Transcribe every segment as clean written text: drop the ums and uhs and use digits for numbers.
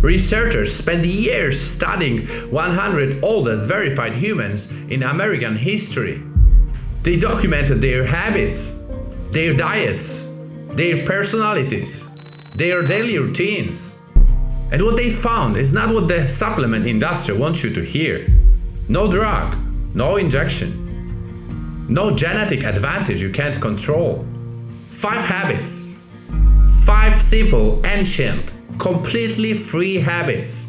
Researchers spent years studying 100 oldest verified humans in American history. They documented their habits, their diets, their personalities, their daily routines. And what they found is not what the supplement industry wants you to hear. No drug, no injection, no genetic advantage you can't control. 5 habits. 5 simple, ancient, completely free habits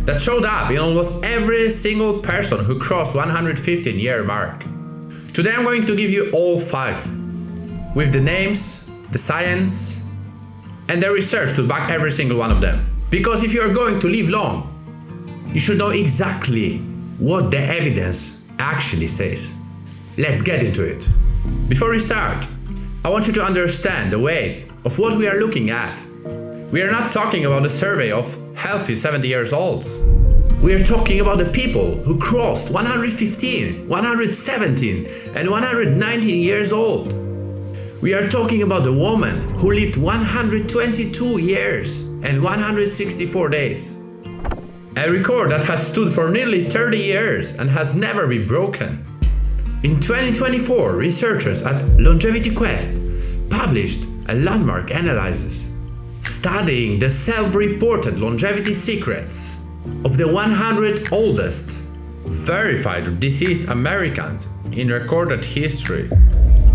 that showed up in almost every single person who crossed 115-year mark. Today I'm going to give you all 5, with the names, the science, and the research to back every single one of them. Because if you are going to live long, you should know exactly what the evidence actually says. Let's get into it. Before we start, I want you to understand the weight of what we are looking at. We are not talking about a survey of healthy 70 years olds. We are talking about the people who crossed 115, 117, and 119 years old. We are talking about the woman who lived 122 years and 164 days. A record that has stood for nearly 30 years and has never been broken. In 2024, researchers at Longevity Quest published a landmark analysis studying the self-reported longevity secrets of the 100 oldest verified deceased Americans in recorded history.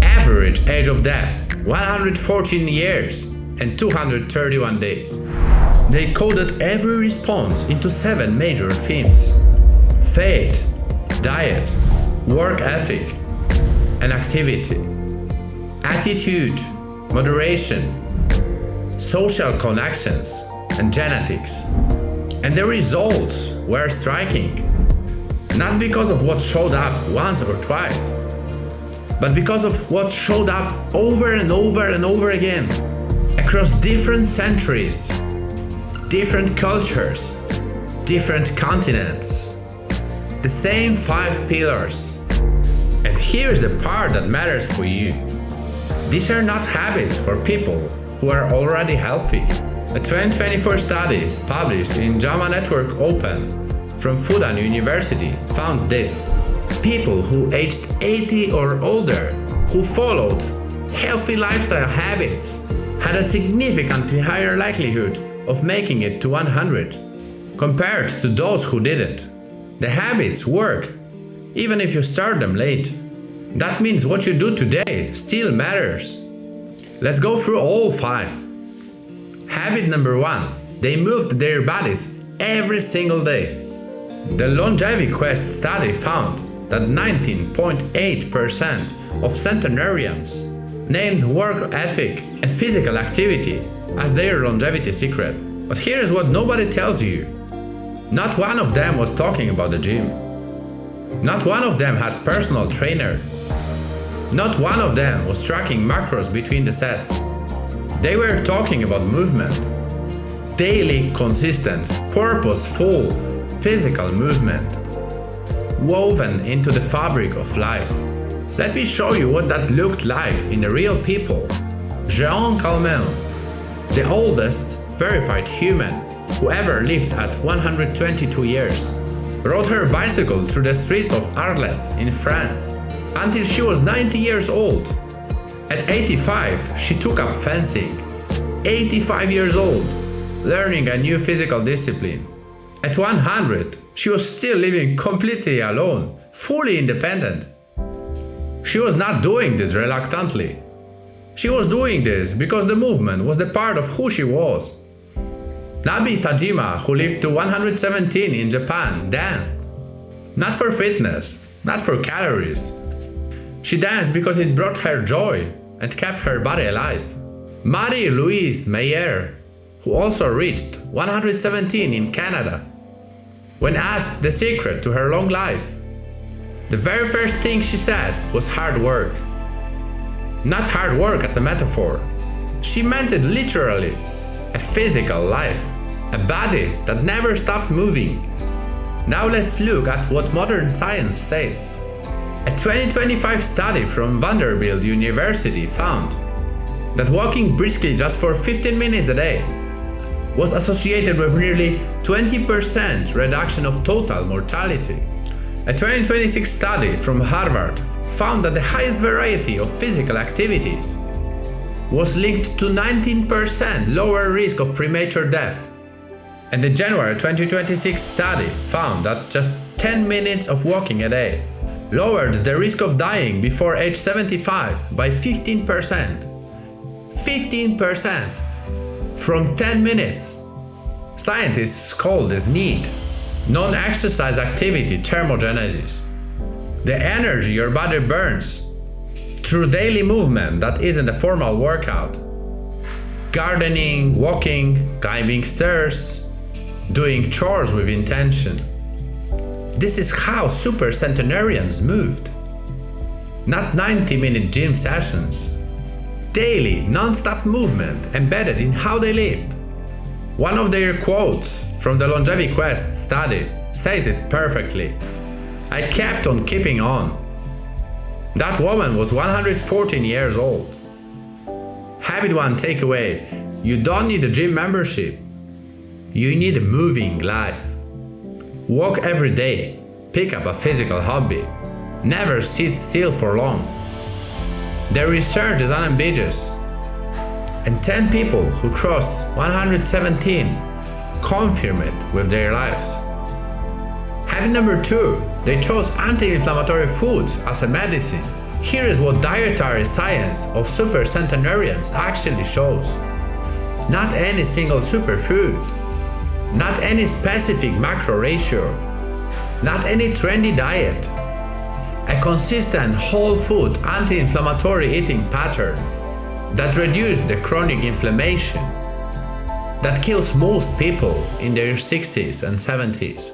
Average age of death 114 years and 231 days. They coded every response into 7 major themes: faith, diet, work ethic and activity, attitude, moderation, social connections, and genetics. And the results were striking, not because of what showed up once or twice, but because of what showed up over and over and over again, across different centuries, different cultures, different continents. The same 5 pillars. And here's the part that matters for you. These are not habits for people who are already healthy. A 2024 study published in JAMA Network Open from Fudan University found this. People who aged 80 or older, who followed healthy lifestyle habits, had a significantly higher likelihood of making it to 100 compared to those who didn't. The habits work, even if you start them late. That means what you do today still matters. Let's go through all 5. Habit number 1. They moved their bodies every single day. The Longevity Quest study found that 19.8% of centenarians named work ethic and physical activity as their longevity secret. But here's what nobody tells you. Not one of them was talking about the gym. Not one of them had personal trainer. Not one of them was tracking macros between the sets. They were talking about movement. Daily, consistent, purposeful, physical movement. Woven into the fabric of life. Let me show you what that looked like in the real people. Jeanne Calment, the oldest verified human who ever lived at 122 years, rode her bicycle through the streets of Arles in France until she was 90 years old. At 85, she took up fencing. 85 years old, learning a new physical discipline. At 100, she was still living completely alone, fully independent. She was not doing this reluctantly. She was doing this because the movement was the part of who she was. Nabi Tajima, who lived to 117 in Japan, danced. Not for fitness, not for calories. She danced because it brought her joy and kept her body alive. Marie-Louise Meyer, who also reached 117 in Canada, when asked the secret to her long life, the very first thing she said was hard work. Not hard work as a metaphor. She meant it literally. A physical life, a body that never stopped moving. Now let's look at what modern science says. A 2025 study from Vanderbilt University found that walking briskly just for 15 minutes a day was associated with nearly 20% reduction of total mortality. A 2026 study from Harvard found that the highest variety of physical activities was linked to 19% lower risk of premature death. And the January 2026 study found that just 10 minutes of walking a day lowered the risk of dying before age 75 by 15%. 15% from 10 minutes. Scientists call this NEAT, non-exercise activity thermogenesis. The energy your body burns through daily movement that isn't a formal workout. Gardening, walking, climbing stairs, doing chores with intention. This is how supercentenarians moved. Not 90-minute gym sessions. Daily, non-stop movement embedded in how they lived. One of their quotes from the Longevity Quest study says it perfectly. I kept on keeping on. That woman was 114 years old. Habit 1 takeaway: you don't need a gym membership. You need a moving life. Walk every day. Pick up a physical hobby. Never sit still for long. The research is unambiguous. And 10 people who crossed 117 confirm it with their lives. Habit number 2, they chose anti-inflammatory foods as a medicine. Here is what dietary science of supercentenarians actually shows. Not any single superfood, not any specific macro ratio, not any trendy diet. A consistent whole food anti-inflammatory eating pattern that reduces the chronic inflammation that kills most people in their 60s and 70s.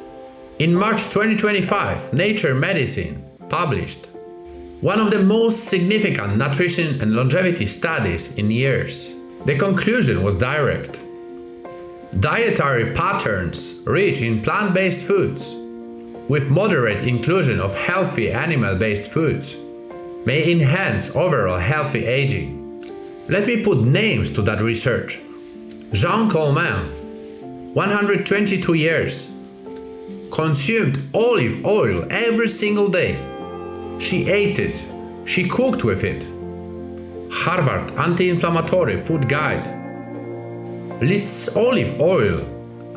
In March 2025, Nature Medicine published one of the most significant nutrition and longevity studies in years. The conclusion was direct. Dietary patterns rich in plant-based foods, with moderate inclusion of healthy animal-based foods, may enhance overall healthy aging. Let me put names to that research. Jeanne Calment, 122 years, consumed olive oil every single day. She ate it. She cooked with it. Harvard Anti-Inflammatory Food Guide lists olive oil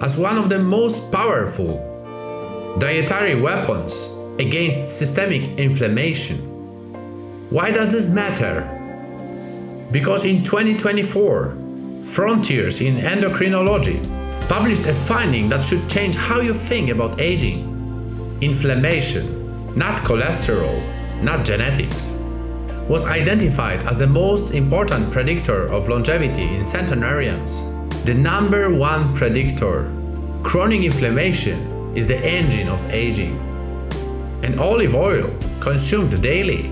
as one of the most powerful dietary weapons against systemic inflammation. Why does this matter? Because in 2024, Frontiers in Endocrinology published a finding that should change how you think about aging. Inflammation, not cholesterol, not genetics, was identified as the most important predictor of longevity in centenarians. The number one predictor. Chronic inflammation is the engine of aging. And olive oil, consumed daily,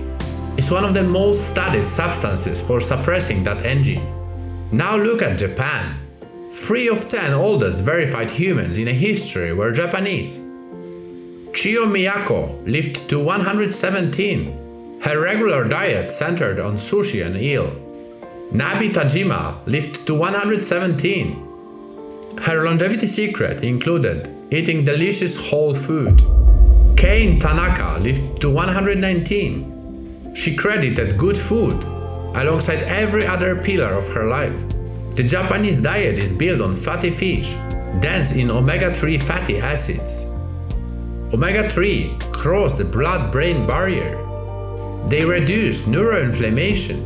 is one of the most studied substances for suppressing that engine. Now look at Japan. 3 of 10 oldest verified humans in a history were Japanese. Chiyo Miyako lived to 117. Her regular diet centered on sushi and eel. Nabi Tajima lived to 117. Her longevity secret included eating delicious whole food. Kane Tanaka lived to 119. She credited good food alongside every other pillar of her life. The Japanese diet is built on fatty fish, dense in omega-3 fatty acids. Omega-3 cross the blood-brain barrier. They reduce neuroinflammation.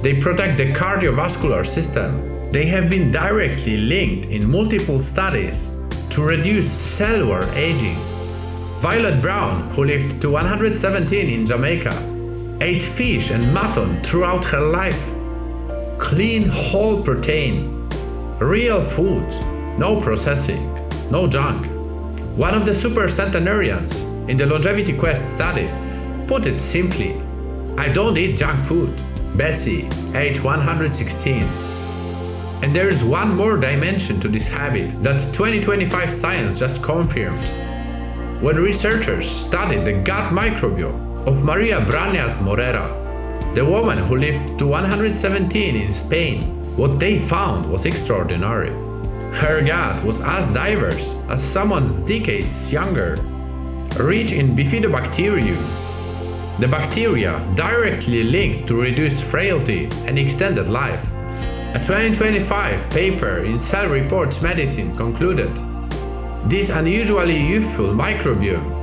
They protect the cardiovascular system. They have been directly linked in multiple studies to reduce cellular aging. Violet Brown, who lived to 117 in Jamaica, ate fish and mutton throughout her life. Clean whole protein, real food, no processing, no junk. One of the supercentenarians in the Longevity Quest study put it simply, I don't eat junk food. Bessie, age 116. And there is one more dimension to this habit that 2025 science just confirmed. When researchers studied the gut microbiome of Maria Brañas Morera, the woman who lived to 117 in Spain, what they found was extraordinary. Her gut was as diverse as someone's decades younger, rich in bifidobacterium, the bacteria directly linked to reduced frailty and extended life. A 2025 paper in Cell Reports Medicine concluded this unusually youthful microbiome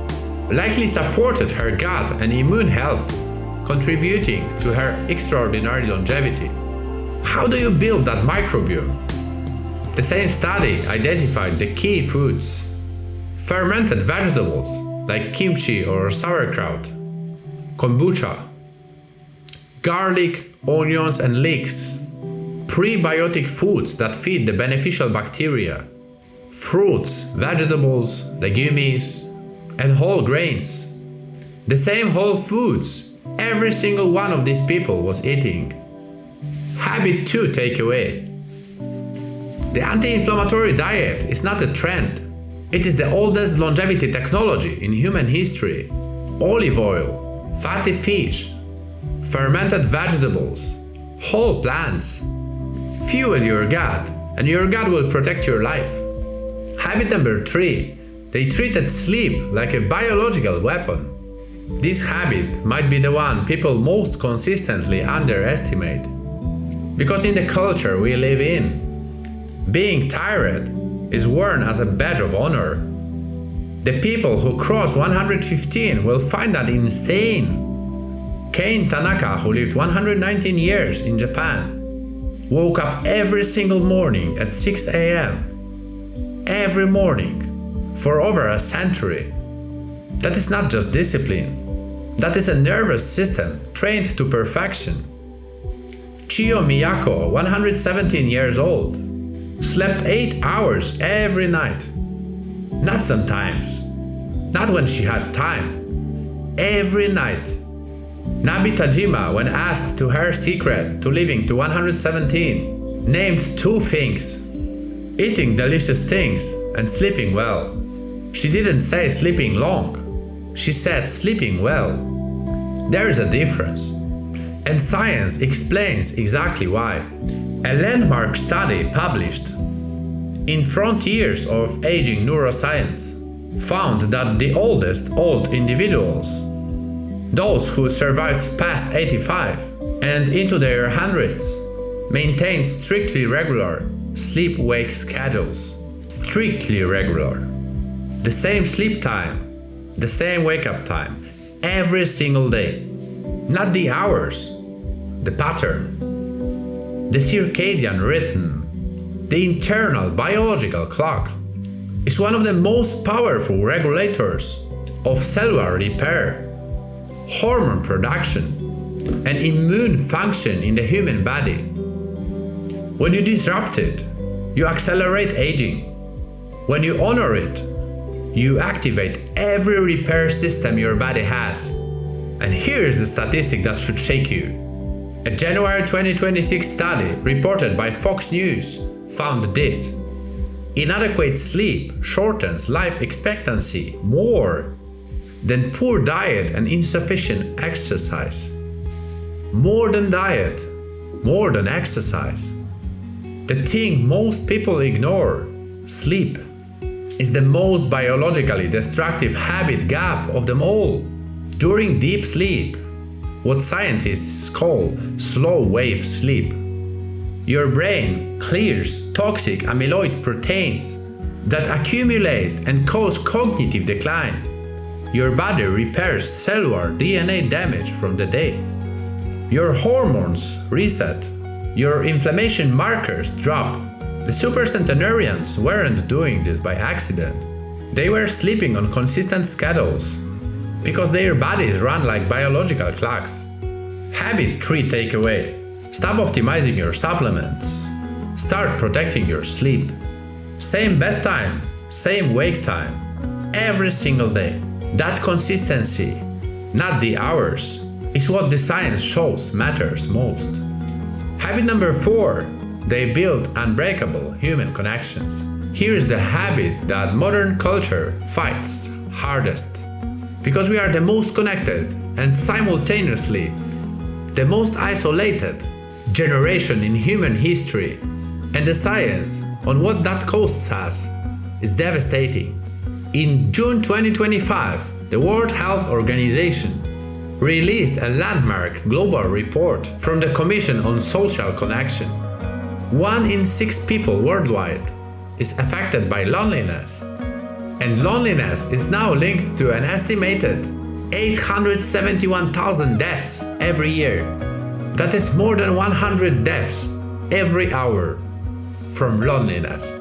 likely supported her gut and immune health, contributing to her extraordinary longevity. How do you build that microbiome? The same study identified the key foods: fermented vegetables like kimchi or sauerkraut, kombucha, garlic, onions and leeks, prebiotic foods that feed the beneficial bacteria, fruits, vegetables, legumes, and whole grains. The same whole foods every single one of these people was eating. Habit 2 takeaway. The anti-inflammatory diet is not a trend. It is the oldest longevity technology in human history. Olive oil, fatty fish, fermented vegetables, whole plants. Fuel your gut, and your gut will protect your life. Habit number 3. They treated sleep like a biological weapon. This habit might be the one people most consistently underestimate. Because in the culture we live in, being tired is worn as a badge of honor. The people who cross 115 will find that insane. Kane Tanaka, who lived 119 years in Japan, woke up every single morning at 6 a.m. Every morning for over a century. That is not just discipline. That is a nervous system trained to perfection. Chiyo Miyako, 117 years old, slept 8 hours every night. Not sometimes. Not when she had time. Every night. Nabi Tajima, when asked to her secret to living to 117, named 2 things: eating delicious things and sleeping well. She didn't say sleeping long. She said sleeping well. There is a difference. And science explains exactly why. A landmark study published in Frontiers of Aging Neuroscience found that the oldest old individuals, those who survived past 85 and into their hundreds, maintained strictly regular sleep-wake schedules. Strictly regular. The same sleep time, the same wake-up time, every single day. Not the hours, the pattern, the circadian rhythm, the internal biological clock is one of the most powerful regulators of cellular repair, hormone production, and immune function in the human body. When you disrupt it, you accelerate aging. When you honor it, you activate every repair system your body has. And here is the statistic that should shake you. A January 2026 study reported by Fox News found this: inadequate sleep shortens life expectancy more than poor diet and insufficient exercise. More than diet, more than exercise. The thing most people ignore, sleep, is the most biologically destructive habit gap of them all. During deep sleep, what scientists call slow wave sleep, your brain clears toxic amyloid proteins that accumulate and cause cognitive decline. Your body repairs cellular DNA damage from the day. Your hormones reset. Your inflammation markers drop. The supercentenarians weren't doing this by accident. They were sleeping on consistent schedules because their bodies run like biological clocks. Habit 3 takeaway. Stop optimizing your supplements. Start protecting your sleep. Same bedtime, same wake time, every single day. That consistency, not the hours, is what the science shows matters most. Habit number 4. They build unbreakable human connections. Here is the habit that modern culture fights hardest. Because we are the most connected and simultaneously the most isolated generation in human history. And the science on what that costs us is devastating. In June 2025, the World Health Organization released a landmark global report from the Commission on Social Connection. 1 in 6 people worldwide is affected by loneliness, and loneliness is now linked to an estimated 871,000 deaths every year. That is more than 100 deaths every hour from loneliness.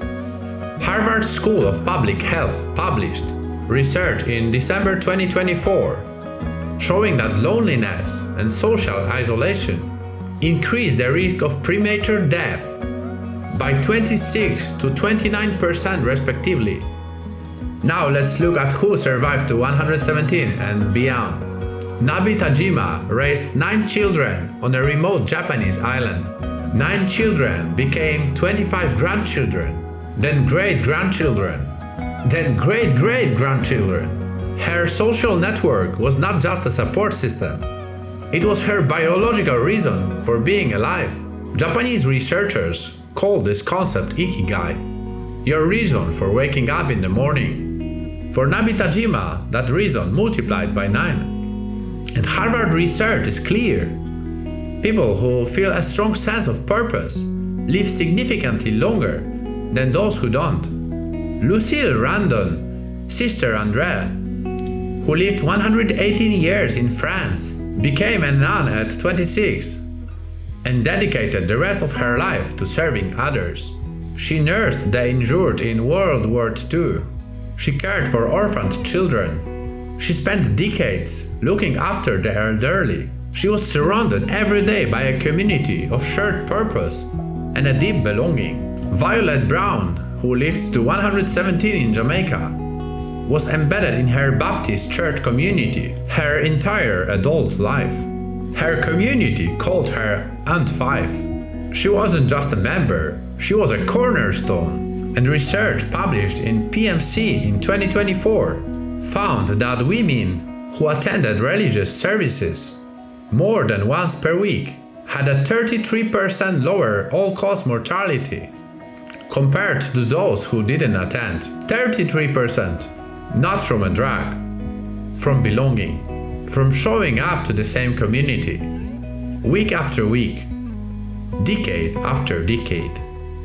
Harvard School of Public Health published research in December 2024 showing that loneliness and social isolation increase the risk of premature death by 26 to 29% respectively. Now let's look at who survived to 117 and beyond. Nabitajima raised 9 children on a remote Japanese island. 9 children became 25 grandchildren, then great-grandchildren, then great-great-grandchildren. Her social network was not just a support system. It was her biological reason for being alive. Japanese researchers call this concept ikigai, your reason for waking up in the morning. For Nabitajima, that reason multiplied by 9. And Harvard research is clear. People who feel a strong sense of purpose live significantly longer than those who don't. Lucille Randon, Sister Andrea, who lived 118 years in France, became a nun at 26 and dedicated the rest of her life to serving others. She nursed the injured in World War II. She cared for orphaned children. She spent decades looking after the elderly. She was surrounded every day by a community of shared purpose and a deep belonging. Violet Brown, who lived to 117 in Jamaica, was embedded in her Baptist church community her entire adult life. Her community called her Aunt Five. She wasn't just a member, she was a cornerstone. And research published in PMC in 2024 found that women who attended religious services more than once per week had a 33% lower all-cause mortality compared to those who didn't attend. 33%. Not from a drug, from belonging, from showing up to the same community, week after week, decade after decade.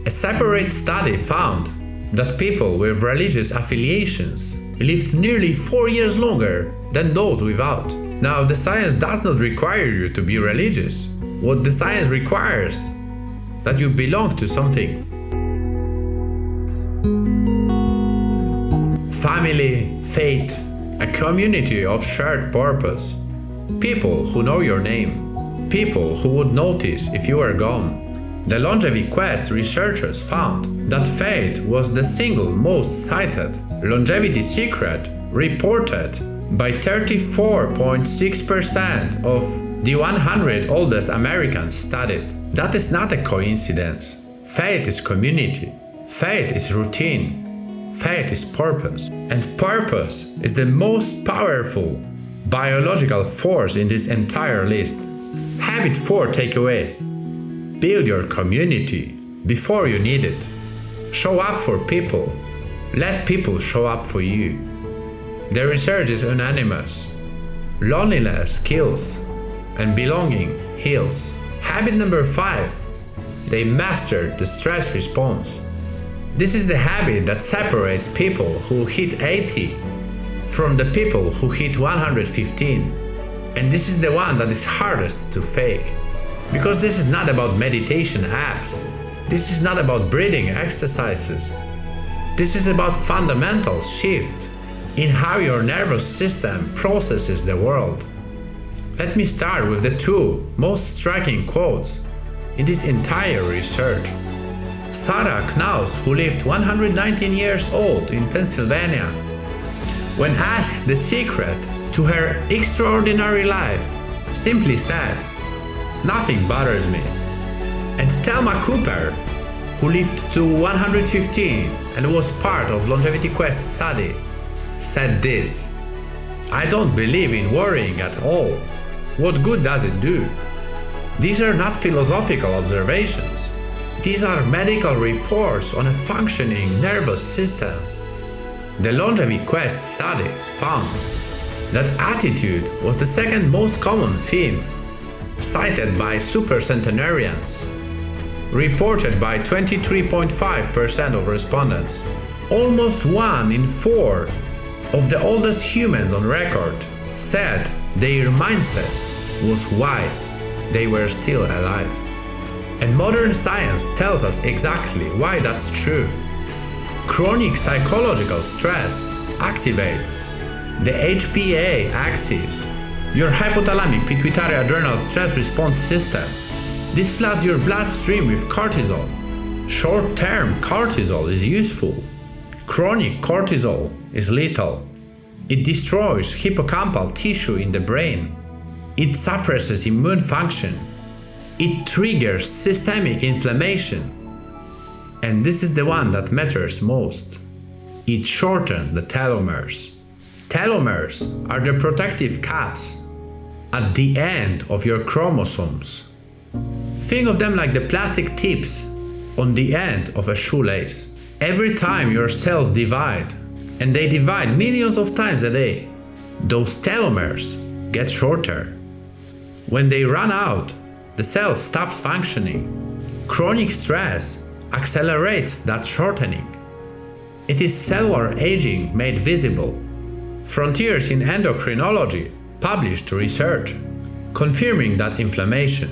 A separate study found that people with religious affiliations lived nearly 4 years longer than those without. Now, the science does not require you to be religious. What the science requires, that you belong to something. Family, faith, a community of shared purpose. People who know your name. People who would notice if you were gone. The Longevity Quest researchers found that faith was the single most cited longevity secret reported by 34.6% of the 100 oldest Americans studied. That is not a coincidence. Faith is community. Faith is routine. Faith is purpose, and purpose is the most powerful biological force in this entire list. Habit 4 takeaway: build your community before you need it. Show up for people. Let people show up for you. The research is unanimous. Loneliness kills, and belonging heals. Habit number 5: they mastered the stress response. This is the habit that separates people who hit 80 from the people who hit 115. And this is the one that is hardest to fake. Because this is not about meditation apps. This is not about breathing exercises. This is about fundamental shift in how your nervous system processes the world. Let me start with the 2 most striking quotes in this entire research. Sarah Knauss, who lived 119 years old in Pennsylvania, when asked the secret to her extraordinary life, simply said, "Nothing bothers me." And Thelma Cooper, who lived to 115 and was part of Longevity Quest study, said this, "I don't believe in worrying at all. What good does it do?" These are not philosophical observations. These are medical reports on a functioning nervous system. The Longevity Quest study found that attitude was the second most common theme, cited by supercentenarians, reported by 23.5% of respondents. Almost 1 in 4 of the oldest humans on record said their mindset was why they were still alive. And modern science tells us exactly why that's true. Chronic psychological stress activates the HPA axis, your hypothalamic pituitary adrenal stress response system. This floods your bloodstream with cortisol. Short-term cortisol is useful. Chronic cortisol is lethal. It destroys hippocampal tissue in the brain. It suppresses immune function. It triggers systemic inflammation. And this is the one that matters most. It shortens the telomeres. Telomeres are the protective caps at the end of your chromosomes. Think of them like the plastic tips on the end of a shoelace. Every time your cells divide, and they divide millions of times a day, those telomeres get shorter. When they run out, the cell stops functioning. Chronic stress accelerates that shortening. It is cellular aging made visible. Frontiers in Endocrinology published research confirming that inflammation,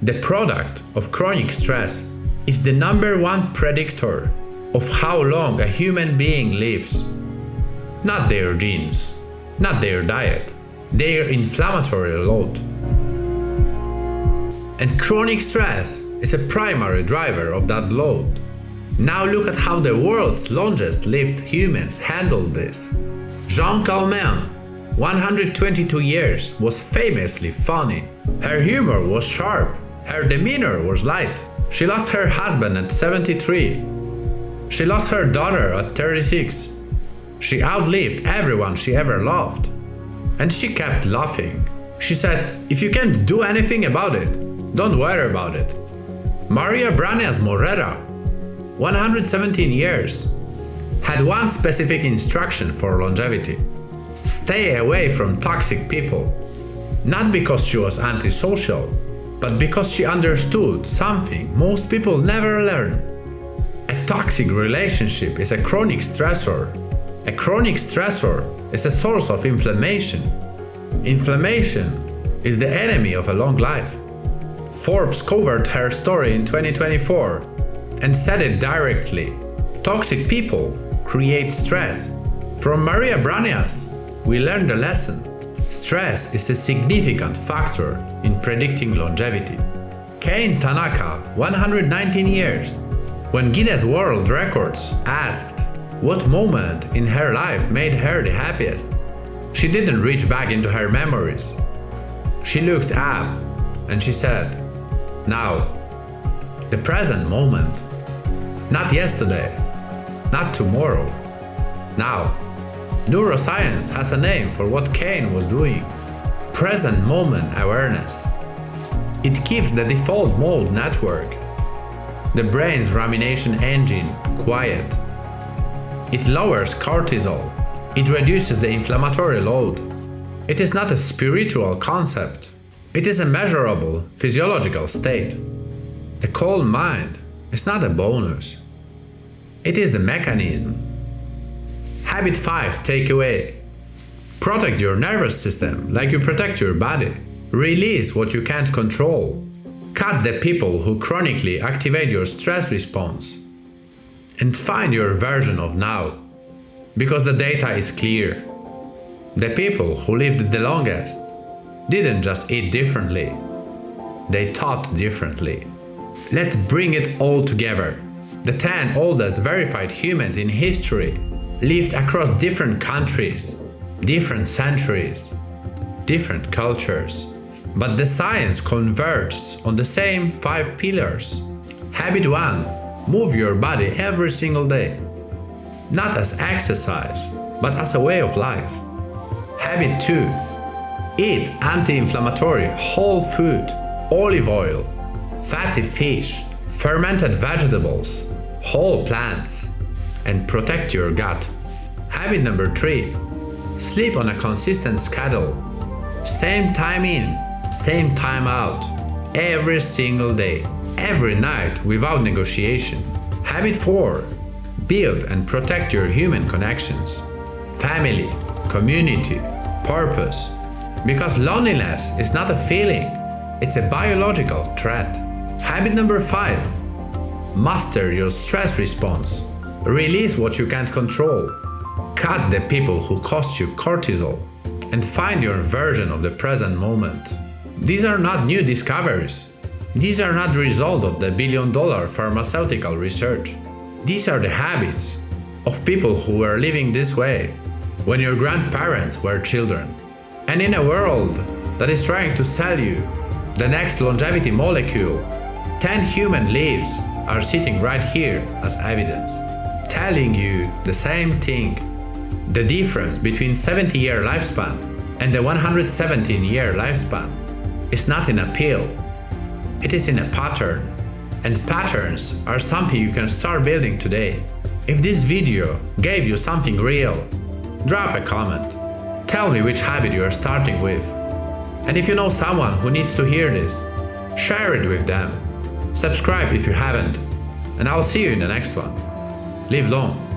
the product of chronic stress, is the #1 predictor of how long a human being lives. Not their genes, not their diet, their inflammatory load. And chronic stress is a primary driver of that load. Now look at how the world's longest lived humans handled this. Jeanne Calment, 122 years, was famously funny. Her humor was sharp. Her demeanor was light. She lost her husband at 73. She lost her daughter at 36. She outlived everyone she ever loved. And she kept laughing. She said, "If you can't do anything about it, don't worry about it." Maria Branias Morera, 117 years, had one specific instruction for longevity: stay away from toxic people. Not because she was antisocial, but because she understood something most people never learn. A toxic relationship is a chronic stressor. A chronic stressor is a source of inflammation. Inflammation is the enemy of a long life. Forbes covered her story in 2024 and said it directly. Toxic people create stress. From Maria Branias, we learned a lesson. Stress is a significant factor in predicting longevity. Kane Tanaka, 119 years, when Guinness World Records asked what moment in her life made her the happiest, she didn't reach back into her memories. She looked up and she said, "Now, the present moment, not yesterday, not tomorrow, now." Neuroscience has a name for what Kane was doing: present moment awareness. It keeps the default mode network, the brain's rumination engine, quiet. It lowers cortisol. It reduces the inflammatory load. It is not a spiritual concept. It is a measurable physiological state. The calm mind is not a bonus. It is the mechanism. Habit 5 takeaway: protect your nervous system like you protect your body. Release what you can't control. Cut the people who chronically activate your stress response. And find your version of now, because the data is clear. The people who lived the longest didn't just eat differently, they thought differently. Let's bring it all together. The 10 oldest verified humans in history lived across different countries, different centuries, different cultures. But the science converges on the same 5 pillars. Habit 1: move your body every single day. Not as exercise, but as a way of life. Habit 2: eat anti-inflammatory whole food, olive oil, fatty fish, fermented vegetables, whole plants, and protect your gut. Habit number 3. Sleep on a consistent schedule. Same time in, same time out. Every single day, every night without negotiation. Habit 4. Build and protect your human connections. Family, community, purpose. Because loneliness is not a feeling, it's a biological threat. Habit number 5. Master your stress response. Release what you can't control. Cut the people who cost you cortisol. And find your version of the present moment. These are not new discoveries. These are not the result of the billion-dollar pharmaceutical research. These are the habits of people who were living this way when your grandparents were children. And in a world that is trying to sell you the next longevity molecule, 10 human lives are sitting right here as evidence, telling you the same thing. The difference between 70-year lifespan and the 117-year lifespan is not in a pill, it is in a pattern. And patterns are something you can start building today. If this video gave you something real, drop a comment. Tell me which habit you are starting with. And if you know someone who needs to hear this, share it with them. Subscribe if you haven't. And I'll see you in the next one. Live long.